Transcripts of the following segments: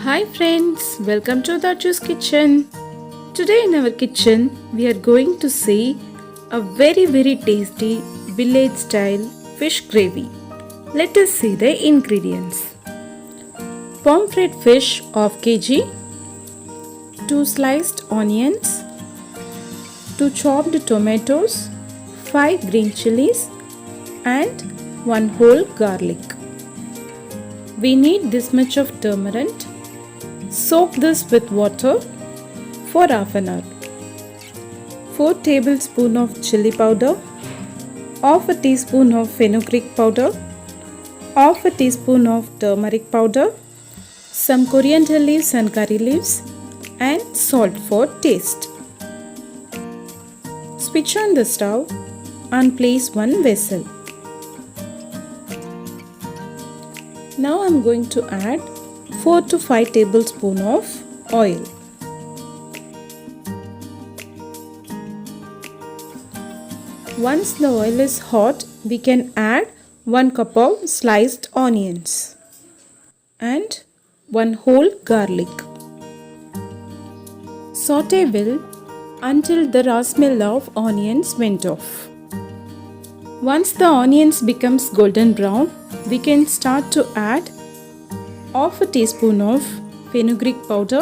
Hi friends, welcome to Dhatchu's kitchen. Today in our kitchen we are going to see a very tasty village style fish gravy. Let us see the ingredients. Pomfret fish half kg, 2 sliced onions, 2 chopped tomatoes, 5 green chillies and 1 whole garlic. We need this much of turmeric. Soak this with water for half an hour. 4 tablespoons of chilli powder, half a teaspoon of fenugreek powder, half a teaspoon of turmeric powder, some coriander leaves and curry leaves, and salt for taste. Switch on the stove and place one vessel. Now I am going to add 4 to 5 tablespoons of oil. Once the oil is hot, we can add 1 cup of sliced onions and 1 whole garlic. Saute well until the raw smell of onions went off. Once the onions becomes golden brown, we can start to add half a teaspoon of fenugreek powder,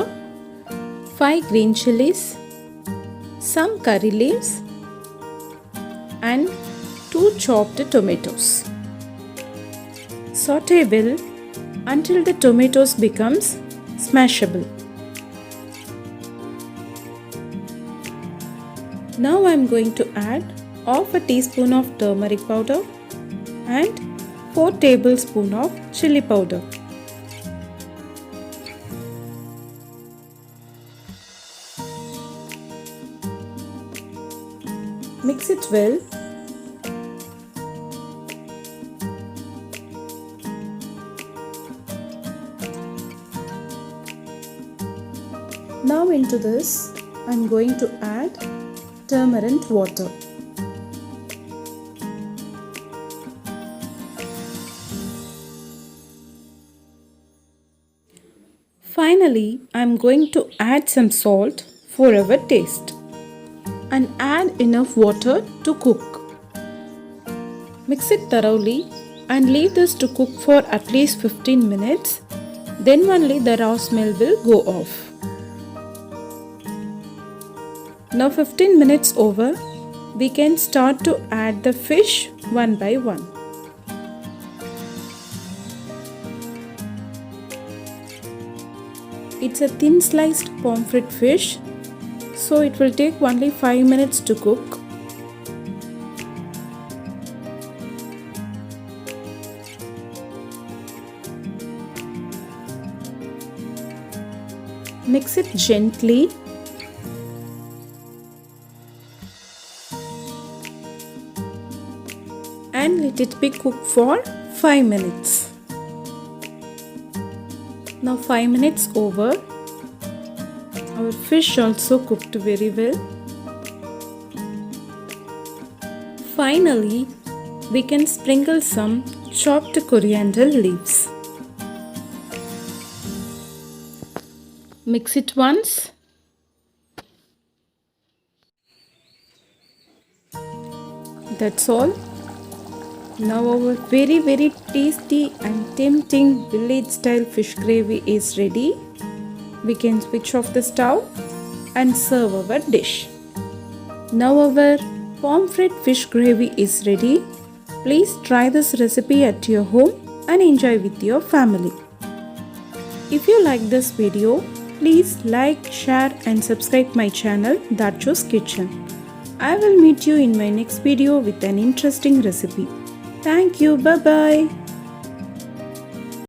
5 green chillies, some curry leaves and 2 chopped tomatoes. Saute well until the tomatoes becomes smashable. Now I am going to add half a teaspoon of turmeric powder and 4 tablespoons of chilli powder. Mix it well. Now into this I am going to add turmeric water. Finally, I am going to add some salt for our taste and add enough water to cook. Mix it thoroughly and leave this to cook for at least 15 minutes. Then only the raw smell will go off. Now 15 minutes over, we can start to add the fish one by one. It's a thin sliced pomfret fish, so it will take only 5 minutes to cook. Mix it gently and let it be cooked for 5 minutes. Now 5 minutes over. Our fish also cooked very well. Finally, we can sprinkle some chopped coriander leaves. Mix it once. That's all. Now our very tasty and tempting village style fish gravy is ready. We can switch off the stove and serve our dish. Now our pomfret fish gravy is ready. Please try this recipe at your home and enjoy with your family. If you like this video, please like, share and subscribe my channel Dhatchu's Kitchen. I will meet you in my next video with an interesting recipe. Thank you. Bye bye.